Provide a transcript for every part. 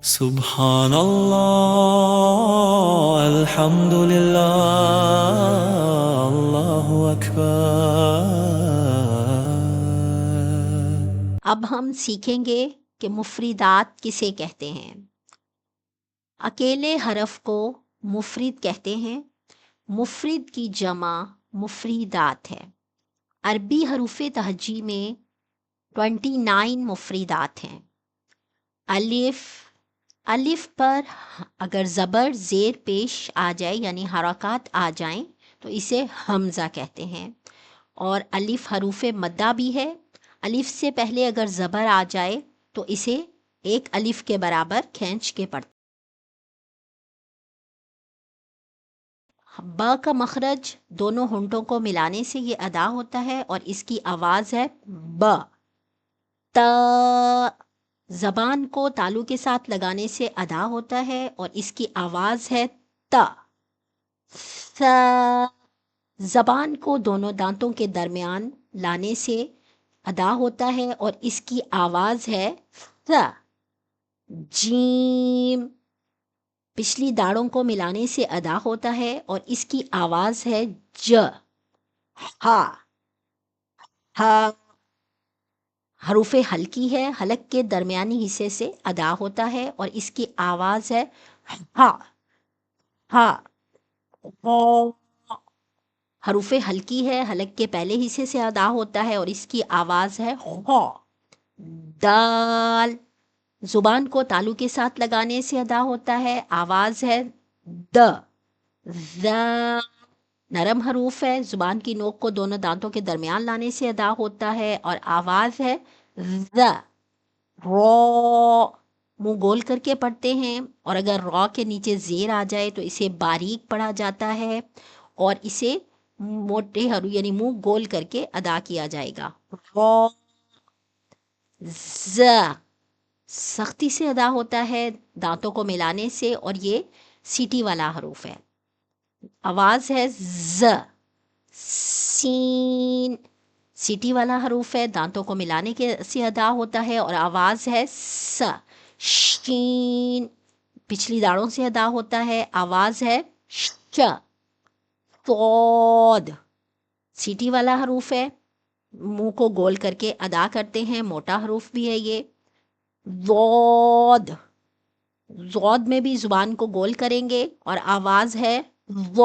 سبحان اللہ الحمد للہ اللہ اکبر۔ اب ہم سیکھیں گے کہ مفردات کسے کہتے ہیں۔ اکیلے حرف کو مفرد کہتے ہیں۔ مفرد کی جمع مفردات ہے۔ عربی حروف تہجی میں 29 مفردات ہیں۔ الف پر اگر زبر زیر پیش آ جائے یعنی حرکات آ جائیں تو اسے حمزہ کہتے ہیں، اور الف حروف مدہ بھی ہے۔ الف سے پہلے اگر زبر آ جائے تو اسے ایک الف کے برابر کھینچ کے پڑھتے۔ با کا مخرج دونوں ہونٹوں کو ملانے سے یہ ادا ہوتا ہے اور اس کی آواز ہے ب۔ تا زبان کو تالو کے ساتھ لگانے سے ادا ہوتا ہے اور اس کی آواز ہے تا۔ ثا زبان کو دونوں دانتوں کے درمیان لانے سے ادا ہوتا ہے اور اس کی آواز ہے ثا۔ جیم پچھلی داڑوں کو ملانے سے ادا ہوتا ہے اور اس کی آواز ہے ج۔ ہا حروف حلقی ہے، حلق کے درمیانی حصے سے ادا ہوتا ہے اور اس کی آواز ہے ہا۔ حروف حلقی ہے، حلق کے پہلے حصے سے ادا ہوتا ہے اور اس کی آواز ہے خا۔ دال زبان کو تالو کے ساتھ لگانے سے ادا ہوتا ہے، آواز ہے د۔ ذال نرم حروف ہے، زبان کی نوک کو دونوں دانتوں کے درمیان لانے سے ادا ہوتا ہے اور آواز ہے ذ۔ رو منہ گول کر کے پڑھتے ہیں، اور اگر رو کے نیچے زیر آ جائے تو اسے باریک پڑھا جاتا ہے اور اسے موٹے حروف یعنی منہ گول کر کے ادا کیا جائے گا۔ رو ز سختی سے ادا ہوتا ہے دانتوں کو ملانے سے اور یہ سیٹی والا حروف ہے، آواز ہے ز۔ سین سیٹی والا حروف ہے، دانتوں کو ملانے کے سے ادا ہوتا ہے اور آواز ہے س۔ شین پچھلی داڑوں سے ادا ہوتا ہے، آواز ہے ش۔ صاد سیٹی والا حروف ہے، منہ کو گول کر کے ادا کرتے ہیں، موٹا حروف بھی ہے یہ۔ ضاد ضاد میں بھی زبان کو گول کریں گے اور آواز ہے ض،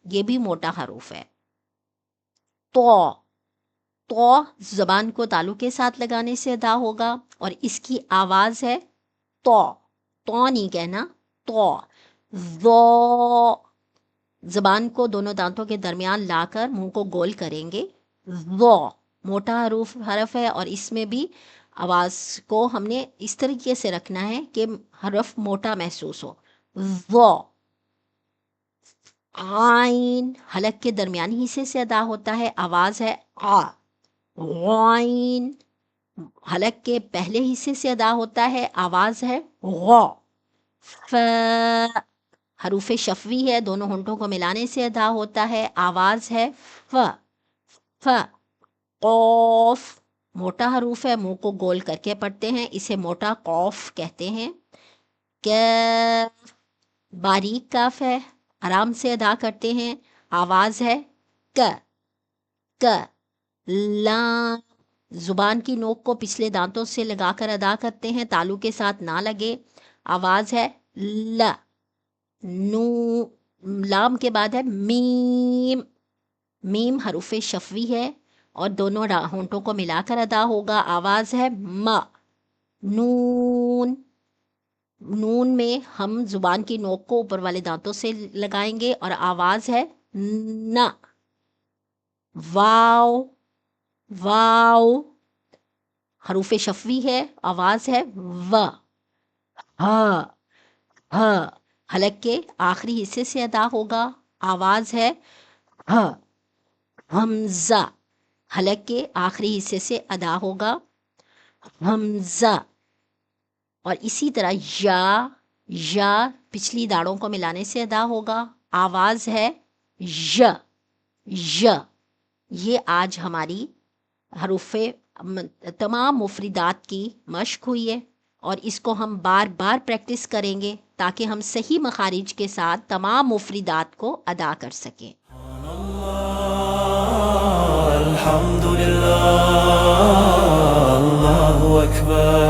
یہ بھی موٹا حروف ہے۔ تو زبان کو تالو کے ساتھ لگانے سے ادا ہوگا اور اس کی آواز ہے تو نہیں کہنا، تو۔ ذو زبان کو دونوں دانتوں کے درمیان لا کر منہ کو گول کریں گے، ذو موٹا حرف ہے اور اس میں بھی آواز کو ہم نے اس طریقے سے رکھنا ہے کہ حرف موٹا محسوس ہو۔ ذو عین حلق کے درمیانی حصے سے ادا ہوتا ہے، آواز ہے آ۔ غائن حلق کے پہلے حصے سے ادا ہوتا ہے، آواز ہے غ۔ ف حروف شفوی ہے، دونوں ہونٹوں کو ملانے سے ادا ہوتا ہے، آواز ہے ف۔ قوف موٹا حروف ہے، منہ کو گول کر کے پڑھتے ہیں، اسے موٹا قوف کہتے ہیں۔ کیف باریک کاف ہے، آرام سے ادا کرتے ہیں، آواز ہے ک۔ لام زبان کی نوک کو پچھلے دانتوں سے لگا کر ادا کرتے ہیں، تالو کے ساتھ نہ لگے، آواز ہے ل۔ نو لام کے بعد ہے میم حروف شفوی ہے اور دونوں ہونٹوں کو ملا کر ادا ہوگا، آواز ہے م۔ نون میں ہم زبان کی نوک کو اوپر والے دانتوں سے لگائیں گے اور آواز ہے ن۔ واو حروف شفوی ہے، آواز ہے و۔ حلق کے آخری حصے سے ادا ہوگا، آواز ہے ہ۔ حمزہ حلق کے آخری حصے سے ادا ہوگا، حمزہ۔ اور اسی طرح یا پچھلی داڑوں کو ملانے سے ادا ہوگا، آواز ہے ژ۔ یہ آج ہماری حروف تمام مفردات کی مشق ہوئی ہے۔ اور اس کو ہم بار بار پریکٹس کریں گے تاکہ ہم صحیح مخارج کے ساتھ تمام مفردات کو ادا کر سکیں. الحمد للہ، اللہ اکبر.